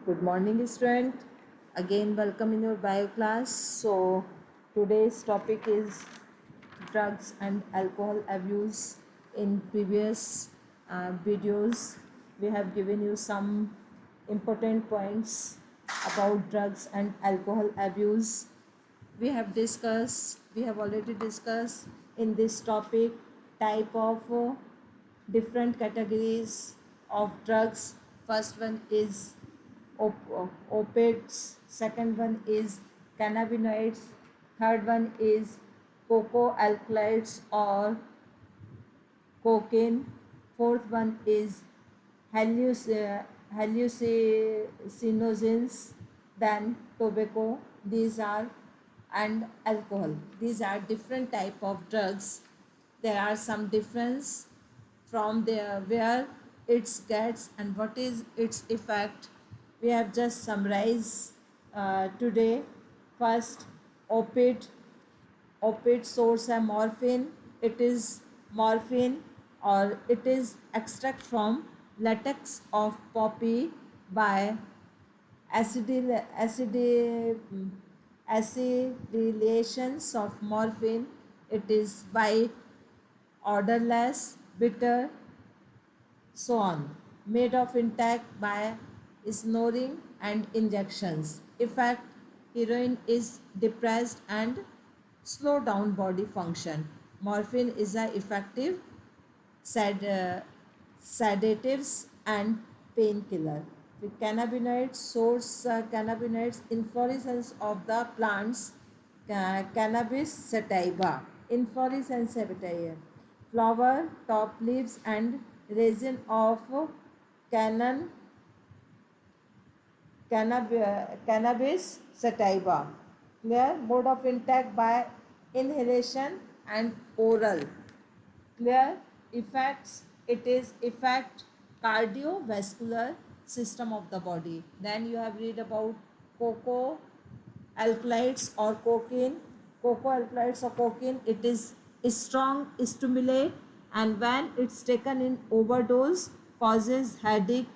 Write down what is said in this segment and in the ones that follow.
Good morning, student. Again, welcome in your bio class. So, today's topic is drugs and alcohol abuse. In previous videos, we have given you some important points about drugs and alcohol abuse. We have already discussed in this topic type of different categories of drugs. First one is opiates, second one is cannabinoids, third one is cocoa alkaloids or cocaine, fourth one is hallucinogens, then tobacco. These are and alcohol. These are different type of drugs. There are some difference from there where it gets and what is its effect. We have just summarized today. First, opiate. Opiate source है morphine. It is morphine or it is extract from latex of poppy by acidylations of morphine. It is white, odorless, bitter, so on, made of intact by snoring and injections. Effect: heroin is depressed and slow down body function. Morphine is a effective sedatives and painkiller. The cannabinoids source cannabinoids inflorescence of the plants cannabis sativa. Inflorescence sativa. Flower, top leaves and resin of canon cannabis sativa. Clear? Mode of intake by inhalation and oral. Clear? Effects: it is effect cardiovascular system of the body. Then you have read about cocoa alkaloids or cocaine. Cocoa alkaloids or cocaine, it is strong stimulate, and when it's taken in overdose causes headache,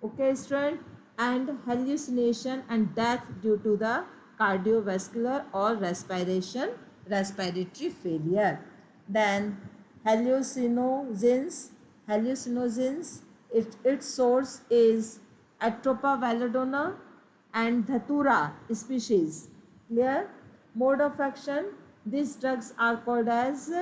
okay student, and hallucination and death due to the cardiovascular or respiratory failure. Then hallucinogens, its source is Atropa valladona and Dhatura species. Clear? Mode of action: these drugs are called as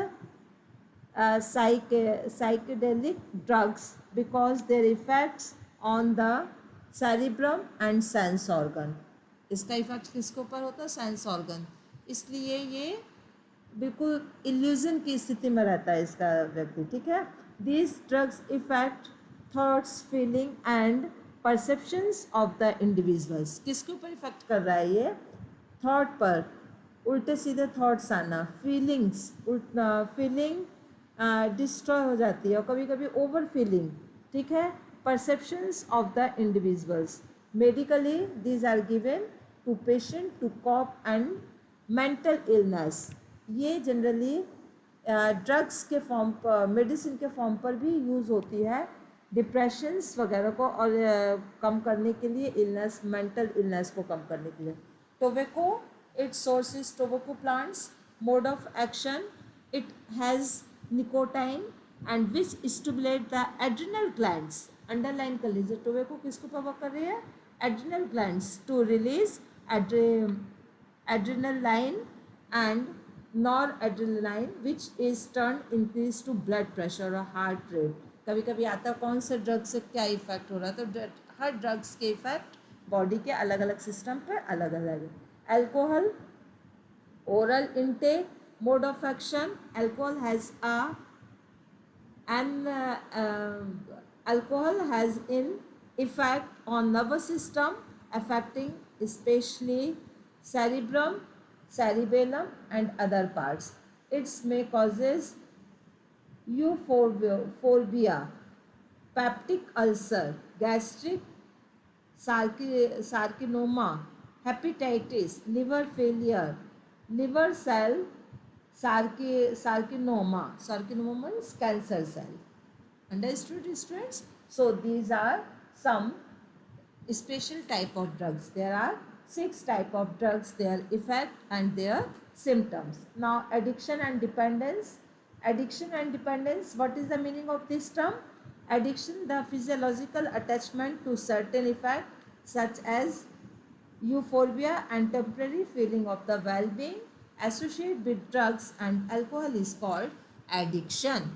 psychedelic drugs because their effects on the cerebrum and sense organ. इसका effect किसके ऊपर होता है? Sense organ. इसलिए ये बिल्कुल illusion की स्थिति में रहता है इसका व्यक्ति. ठीक है. These drugs affect thoughts, feeling and perceptions of the individuals. किसके ऊपर इफेक्ट कर रहा है ये? थॉट पर. उल्टे सीधे थॉट्स आना, फीलिंग डिस्ट्रॉय हो जाती है और कभी कभी ओवर फीलिंग. ठीक है. Perceptions of the individuals. Medically these are given to patient to cope and mental illness. ये जनरली ड्रग्स के फॉर्म पर, मेडिसिन के फॉर्म पर भी यूज़ होती है डिप्रेशंस वगैरह को और कम करने के लिए, इलनेस, मेंटल इलनेस को कम करने के लिए. Tobacco, its source is tobacco plants. Mode of action: it has nicotine and which stimulate the adrenal glands. Underline कर लीजिए. टोबैको किसको प्रवोक कर रही है? Adrenal glands to release adrenaline and noradrenaline which is turned increase to blood pressure और heart rate. कभी कभी आता है कौन से ड्रग से क्या इफेक्ट हो रहा है, तो हर ड्रग्स के इफेक्ट बॉडी के अलग अलग सिस्टम पर अलग अलग है. Alcohol, oral intake. Mode of action: alcohol has an effect on nervous system affecting especially cerebrum, cerebellum and other parts. It may causes euphorbia, peptic ulcer, gastric sarcoma, hepatitis, liver failure, liver cell sarcoma means cancer cell. Understood, students? So these are some special type of drugs. There are 6 type of drugs, their effect and their symptoms. Now addiction and dependence. Addiction and dependence, what is the meaning of this term? Addiction, the physiological attachment to certain effect such as euphoria and temporary feeling of the well-being associated with drugs and alcohol is called addiction.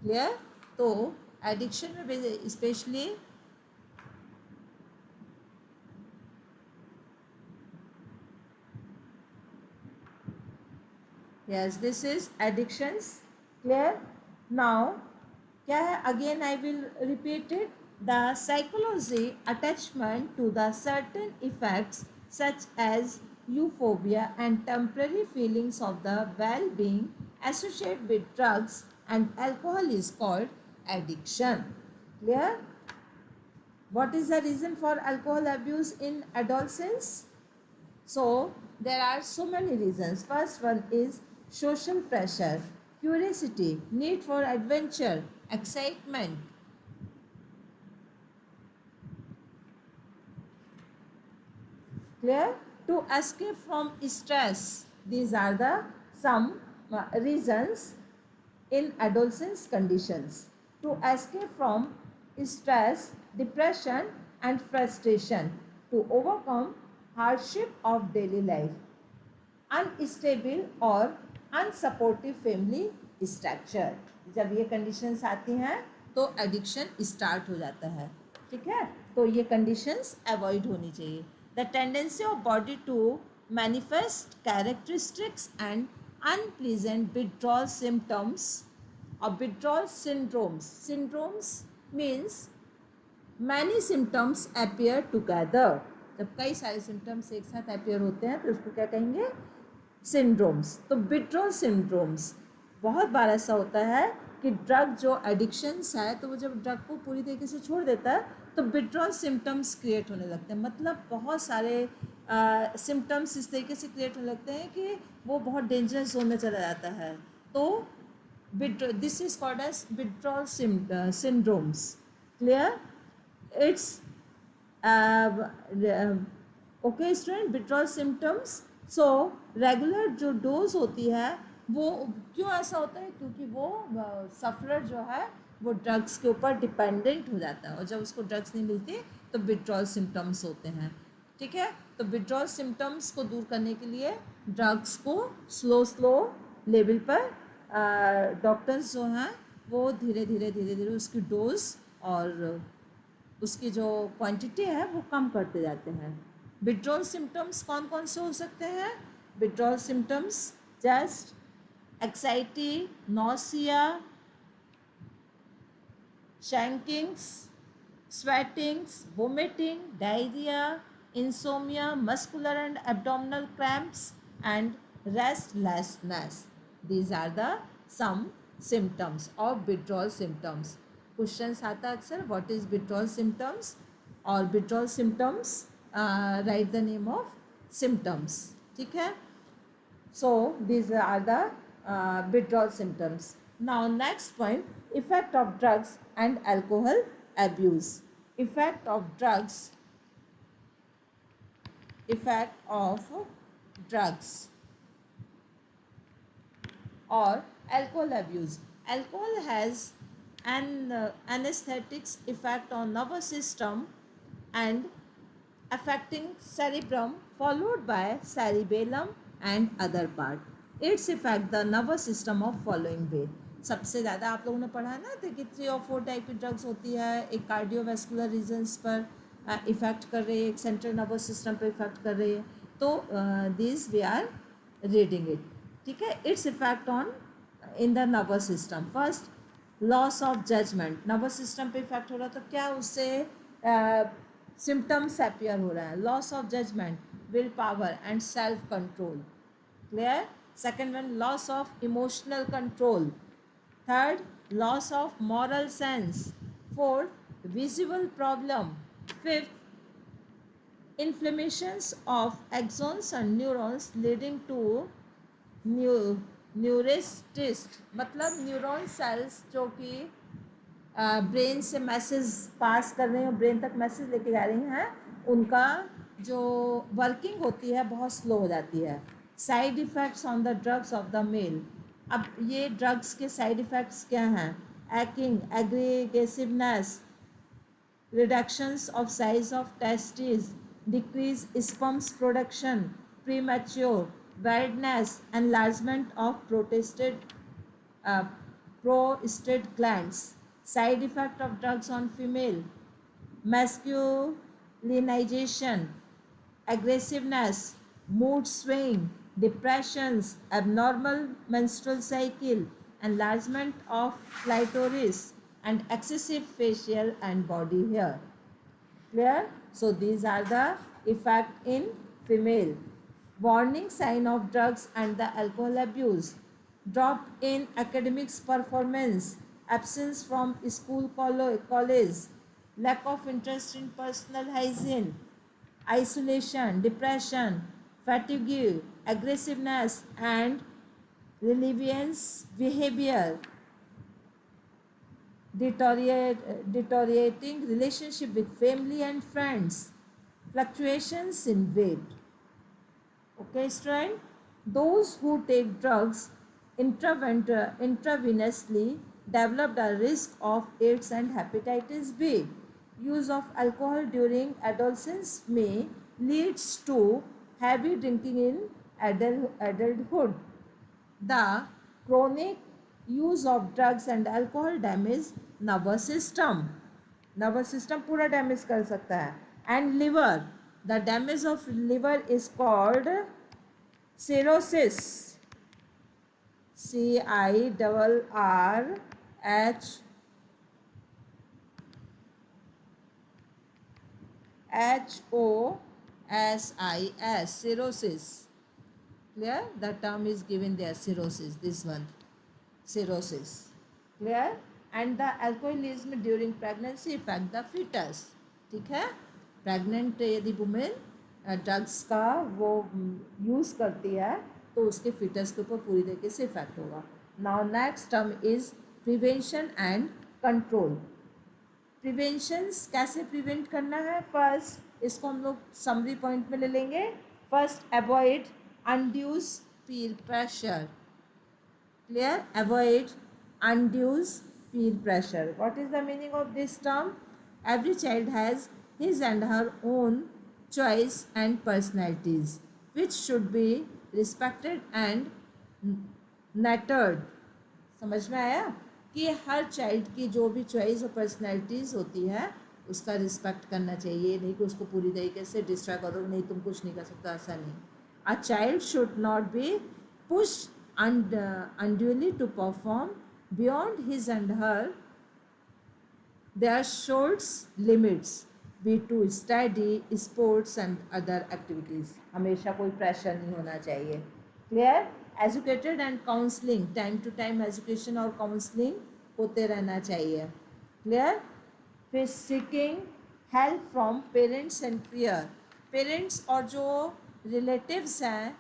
Clear? तो addiction में especially yes, this is addictions. Clear? Now क्या है? Again I will repeat it. The psychology attachment to the certain effects such as euphoria and temporary feelings of the well-being associated with drugs and alcohol is called addiction. Clear? What is the reason for alcohol abuse in adolescence? So there are so many reasons. First one is social pressure, curiosity, need for adventure, excitement. Clear? To escape from stress. These are the some reasons in adolescence conditions. To escape from stress, depression and frustration. To overcome hardship of daily life. Unstable और unsupportive family structure. जब ये conditions आती हैं तो addiction start हो जाता है. ठीक है? तो ये conditions avoid होनी चाहिए. The tendency of body to manifest characteristics and unpleasant withdrawal symptoms or withdrawal syndromes. Syndromes means many symptoms appear together. जब कई सारे symptoms एक साथ appear होते हैं तो उसको क्या कहेंगे? Syndromes. तो withdrawal syndromes बहुत बार ऐसा होता है कि ड्रग जो एडिक्शंस है तो वो जब ड्रग को पूरी तरीके से छोड़ देता है तो विड्रॉल सिम्टम्स क्रिएट होने लगते हैं. मतलब बहुत सारे सिम्टम्स इस तरीके से क्रिएट होने लगते हैं कि वो बहुत डेंजरस जोन में चला जाता है. तो this is called as withdrawal syndromes. Clear? It's okay student, withdrawal symptoms. So regular जो डोज होती है वो क्यों ऐसा होता है? क्योंकि वो सफरर जो है वो ड्रग्स के ऊपर डिपेंडेंट हो जाता है और जब उसको ड्रग्स नहीं मिलती तो विड्रॉल सिम्टम्स होते हैं. ठीक है? तो विड्रॉल सिम्टम्स को दूर करने के लिए ड्रग्स को स्लो लेवल पर डॉक्टर्स जो हैं वो धीरे धीरे उसकी डोज और उसकी जो क्वांटिटी है वो कम करते जाते हैं. विड्रॉल सिम्टम्स कौन कौन से हो सकते हैं? Withdrawal symptoms just anxiety, nausea, shankings, sweatings, vomiting, diarrhea, insomnia, muscular and abdominal cramps, and restlessness. These are the some symptoms of withdrawal symptoms. Questions आता अक्सर what is withdrawal symptoms और withdrawal symptoms write the name of symptoms. ठीक है? So these are the withdrawal symptoms. Now next point, effect of drugs and alcohol abuse. Effect of drugs or alcohol abuse. Alcohol has an anesthetics effect on nervous system and affecting cerebrum followed by cerebellum and other part. It's affect the nervous system of following way. सबसे ज़्यादा आप लोगों ने पढ़ा है ना तो कि 3 और 4 टाइप की ड्रग्स होती है. एक कार्डियोवैस्कुलर रीजन्स पर इफ़ेक्ट कर रही है, एक सेंट्रल नर्वस सिस्टम पर इफ़ेक्ट कर रही है. तो this we are reading it. ठीक है? It's effect on in the nervous system. First loss of judgment. Nervous system पे इफेक्ट हो रहा है तो क्या उससे सिम्टम्स अपीयर हो रहा है? Loss of judgment, will power and self control. Clear? Second one, loss of emotional control. Third, loss of moral sense. Fourth, visual problem. Fifth, inflammations of axons and neurons leading to neurasthenia. मतलब neuron cells जो कि brain से message pass कर रही हैं, brain तक message लेके जा रही हैं, उनका जो वर्किंग होती है बहुत स्लो हो जाती है. Side effects on the drugs of the male. अब ये ड्रग्स के साइड इफ़ेक्ट्स क्या हैं? Acting, aggressiveness, reductions of size of testes, decrease sperms production, premature weirdness, enlargement of uh, prostate glands. Side effect of drugs on female: masculinization, aggressiveness, mood swing, depressions, abnormal menstrual cycle, enlargement of clitoris, and excessive facial and body hair. Clear? So these are the effect in female. Warning sign of drugs and the alcohol abuse: drop in academics performance, absence from school college, lack of interest in personal hygiene, isolation, depression, fatigue, aggressiveness, and rebellious behavior, deteriorating relationship with family and friends, fluctuations in weight. Okay, student? Those who take drugs intravenously developed a risk of AIDS and hepatitis B. Use of alcohol during adolescence may leads to heavy drinking in adulthood. The chronic use of drugs and alcohol damage nervous system. Nervous system पूरा damage कर सकता है. And liver. The damage of liver is called cirrhosis. CIRRHOSIS. Cirrhosis. Clear? The term is given there, cirrhosis. This one, cirrhosis. Clear? And the alcoholism during pregnancy affect the fetus. ठीक है? Pregnant यदि women drugs का वो use करती है तो उसके foetus के ऊपर पूरी तरीके से इफेक्ट होगा. Now next term is prevention and control. Preventions कैसे प्रिवेंट करना है? फर्स्ट इसको हम लोग समरी पॉइंट में ले लेंगे. First, avoid undue peer pressure. Clear? Avoid undue peer pressure. What is the meaning of this term? Every child has his and her own choice and personalities, which should be respected and nurtured. समझ में आया कि her child की जो भी choice और personalities होती है उसका रिस्पेक्ट करना चाहिए. नहीं कि उसको पूरी तरीके से डिस्ट्रॉय करो, नहीं तुम कुछ नहीं कर सकता, ऐसा नहीं. A child should not be pushed unduly to perform beyond his and her their should limits, be to study, sports and other activities. हमेशा कोई प्रेशर नहीं होना चाहिए. Clear? Educated and counseling, time to time education और counseling होते रहना चाहिए. Clear? फिर seeking help from parents and peer. Parents और जो रिलेटिव्स हैं,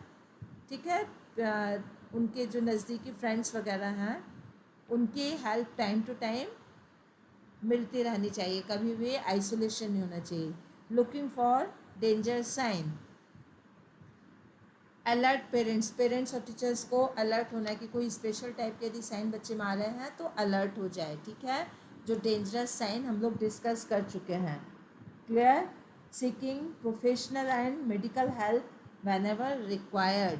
ठीक है, उनके जो नज़दीकी फ्रेंड्स वगैरह हैं, उनकी हेल्प टाइम टू टाइम मिलती रहनी चाहिए. कभी भी आइसोलेशन नहीं होना चाहिए. Looking for danger sign. Alert parents. Parents और टीचर्स को अलर्ट होना है कि कोई स्पेशल टाइप के यदि साइन बच्चे में आ रहे हैं तो अलर्ट हो जाए. ठीक है? जो डेंजरस साइन हम लोग डिस्कस कर चुके हैं. Clear? Seeking professional and medical help whenever required.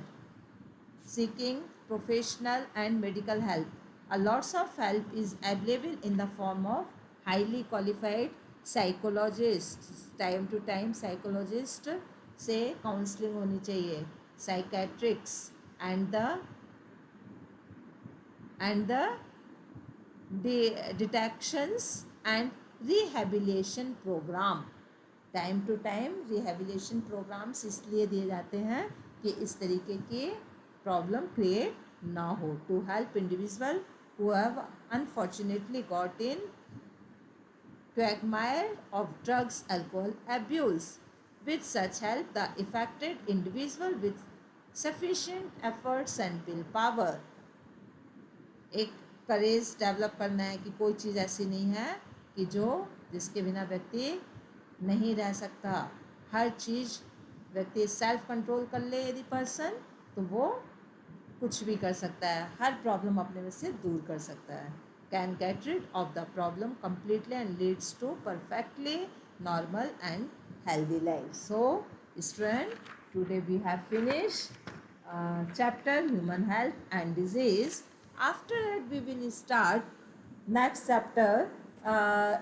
Seeking professional and medical help. A lots of help is available in the form of highly qualified psychologists. Time to time psychologist से counseling होनी चाहिए. Psychiatrists and the detections and rehabilitation program. Time to time rehabilitation programs इसलिए दिए जाते हैं कि इस तरीके के प्रॉब्लम क्रिएट ना हो. To help individual who have unfortunately got in quagmire of drugs alcohol abuse. With such help the affected individual with sufficient efforts and willpower. एक करेज डेवलप करना है कि कोई चीज़ ऐसी नहीं है कि जिसके बिना व्यक्ति नहीं रह सकता। हर चीज़ व्यक्ति सेल्फ कंट्रोल कर ले यदि पर्सन, तो वो कुछ भी कर सकता है, हर प्रॉब्लम अपने में से दूर कर सकता है। Can get rid of the problem completely and leads to perfectly normal and healthy life. So student, today we have finished chapter human health and disease. After that we will start next chapter.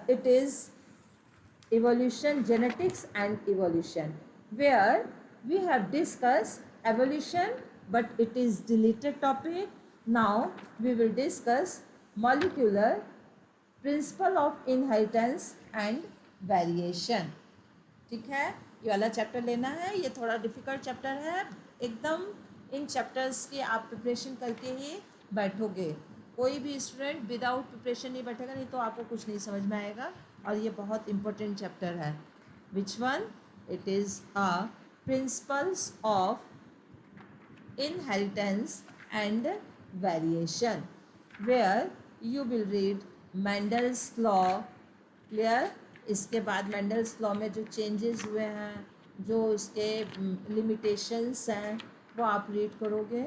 It is evolution, genetics and evolution, where we have discussed evolution, but it is deleted topic. Now we will discuss molecular principle of inheritance and variation. ठीक है, ये वाला chapter लेना है, ये थोड़ा difficult chapter है एकदम। इन चैप्टर्स की आप प्रिपरेशन करके ही बैठोगे। कोई भी स्टूडेंट विदाउट प्रिपरेशन नहीं बैठेगा, नहीं तो आपको कुछ नहीं समझ में आएगा। और ये बहुत इंपॉर्टेंट चैप्टर है। Which one? It is principles of inheritance and variation, where you will read Mendel's law. Clear? इसके बाद मेंडल्स लॉ में जो चेंजेस हुए हैं, जो उसके लिमिटेशंस हैं, वो आप रीड करोगे।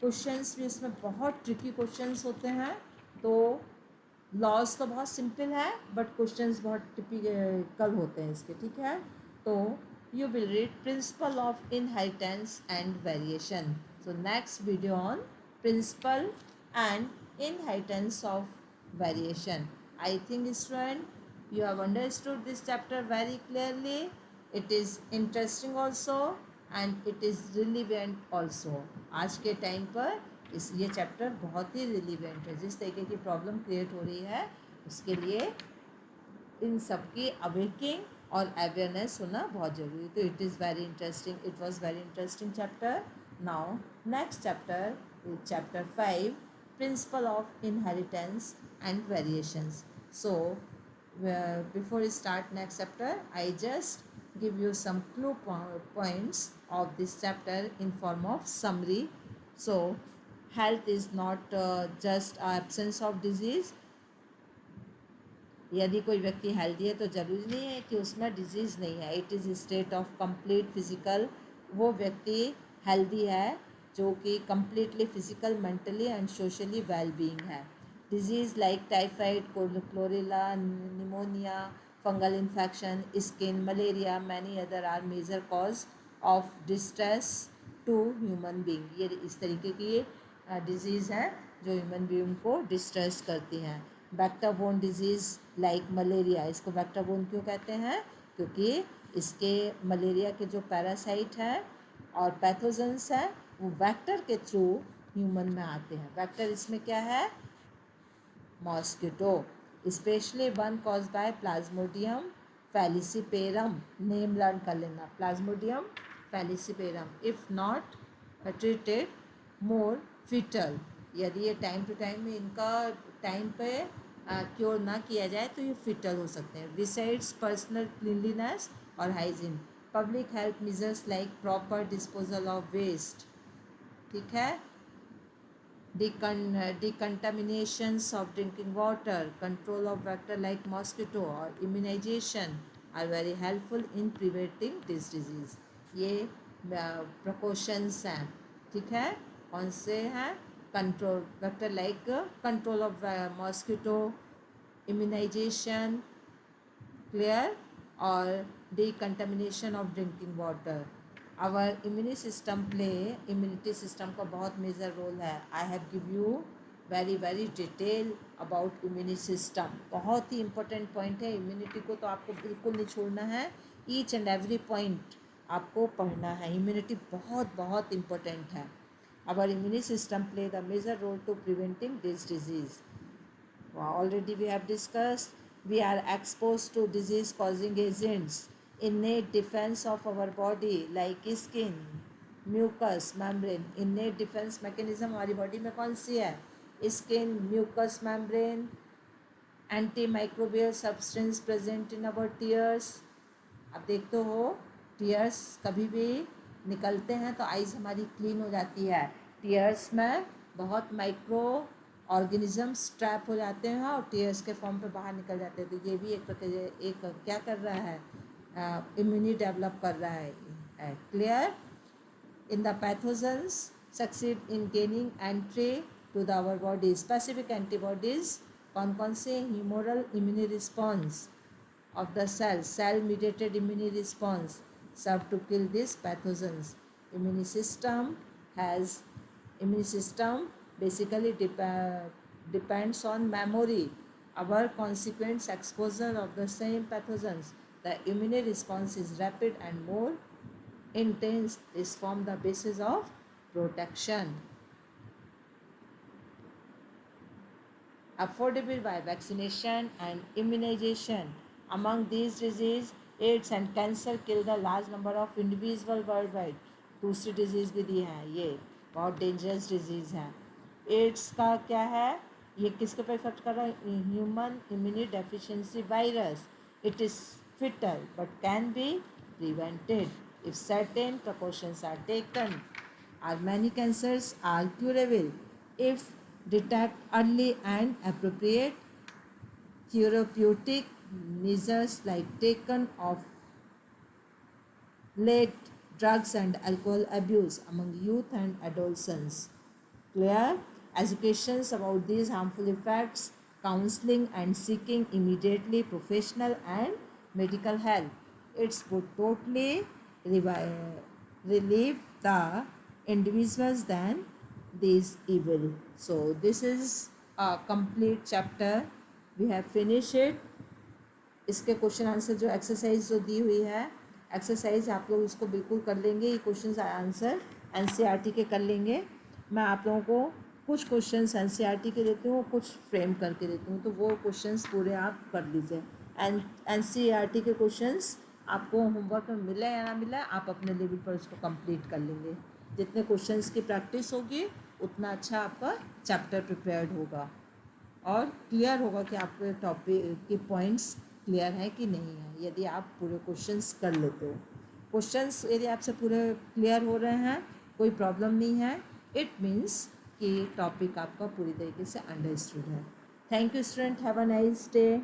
क्वेश्चंस भी इसमें बहुत ट्रिकी क्वेश्चंस होते हैं। तो लॉज तो बहुत सिंपल है, बट क्वेश्चंस बहुत टिपिकल होते हैं इसके। ठीक है, तो you will read principle of inheritance and variation. So next video on principle and inheritance of variation. I think student you have understood this chapter very clearly. It is interesting also and it is relevant also. आज के time पर ये chapter बहुत ही relevant है। जिस तरीके की problem create हो रही है उसके लिए इन सब की अवेकिंग और अवेयरनेस होना बहुत ज़रूरी है। तो it is very interesting, it was very interesting chapter. Now next chapter, chapter 5, principle of inheritance and variations. So before start next chapter, I just give you some clue points of this chapter in form of summary. So health is not just absence of disease. यदि कोई व्यक्ति healthy है तो ज़रूरी नहीं है कि उसमें डिजीज़ नहीं है। It is state of complete physical. वो व्यक्ति हेल्दी है जो कि completely physical, mentally and socially well being है। Disease like typhoid, cholera, pneumonia, fungal infection, skin, malaria, many other are major cause of distress to human being. ये इस तरीके की डिजीज़ है जो ह्यूमन बीइंग को डिस्ट्रेस करती हैं। Vector borne disease like malaria, इसको वेक्टर बोर्न क्यों कहते हैं? क्योंकि इसके मलेरिया के जो पैरासाइट हैं और पैथोजेंस हैं वो वेक्टर के थ्रू ह्यूमन में आते हैं। वेक्टर इसमें क्या है? Mosquito, specially one cause by plasmodium falciparum. Name learn कर लेना, plasmodium falciparum. If not treated more fatal, यदि ये टाइम टू टाइम में इनका टाइम पे क्योर ना किया जाए तो ये फिटल हो सकते हैं। बिसाइड्स पर्सनल क्लीनलीनेस और hygiene, public health measures like proper disposal of waste, ठीक है, decontaminations of drinking water, control of vector like mosquito और immunization are very helpful in preventing this disease. ये precautions हैं, ठीक है। कौन से हैं? Control vector like control of mosquito, immunization, clear, और decontamination of drinking water. Our immune system play, immunity system का बहुत मेजर रोल है। I have give you very very detail about immune system. बहुत ही इंपॉर्टेंट पॉइंट है। Immunity को तो आपको बिल्कुल नहीं छोड़ना है, ईच एंड एवरी पॉइंट आपको पढ़ना है। इम्यूनिटी बहुत बहुत इम्पोर्टेंट है। Our immune system play the major role to preventing this disease. Already we have discussed, we are exposed to disease causing agents, innate defense of our body like skin, mucous membrane। innate defense mechanism हमारी body में कौन सी है? Skin, mucous membrane, anti microbial substance present in our tears. अब देखते हो tears कभी भी निकलते हैं तो आइज़ हमारी क्लीन हो जाती है। टीयर्स में बहुत माइक्रो ऑर्गेनिजम्स ट्रैप हो जाते हैं और टीयर्स के फॉर्म पे बाहर निकल जाते हैं। तो ये भी एक क्या कर रहा है, इम्यूनिटी डेवलप कर रहा है। Clear? In the pathogens succeed in gaining entry to the our body. Specific antibodies कौन कौन से? Humoral immune response of the cell mediated immune response serve to kill these pathogens. Immune system basically depends on memory, our consequent exposure of the same pathogens. The immune response is rapid and more intense. This form the basis of protection. Affordable by vaccination and immunization. Among these diseases, AIDS and cancer kill the large number of individuals worldwide. दूसरी disease भी दी है, ये बहुत dangerous disease है। Ads का क्या है, ये किसके ऊपर इफेक्ट कर रहा है? Human immune deficiency virus. It is fatal but can be prevented if certain precautions are taken. Many cancers are curable if detected early and appropriate therapeutic measures like taken of late drugs and alcohol abuse among youth and adolescents. Clear? Educations about these harmful effects, counseling and seeking immediately professional and medical help. It's would totally relieve the individuals than these evil. So this is a complete chapter. We have finished it. इसके question answer जो exercise जो दी हुई है, exercise आप लोग इसको बिल्कुल कर लेंगे। ये क्वेश्चन आंसर एनसीईआरटी के कर लेंगे। मैं आप लोगों को कुछ क्वेश्चंस एनसीईआरटी के देती हूँ, कुछ फ्रेम करके देती हूँ, तो वो क्वेश्चंस पूरे आप कर लीजिए। एनसीईआरटी के क्वेश्चंस आपको होमवर्क में मिला या ना मिला, आप अपने लेवल पर उसको कंप्लीट कर लेंगे। जितने क्वेश्चंस की प्रैक्टिस होगी उतना अच्छा आपका चैप्टर प्रिपेयर्ड होगा और क्लियर होगा कि आपके टॉपिक के पॉइंट्स क्लियर है कि नहीं है, यदि आप पूरे क्वेश्चंस कर लेते हो। क्वेश्चंस यदि आपसे पूरे क्लियर हो रहे हैं, कोई प्रॉब्लम नहीं है, इट मीन्स कि टॉपिक आपका पूरी तरीके से अंडरस्टूड है। Thank you student, have a nice day.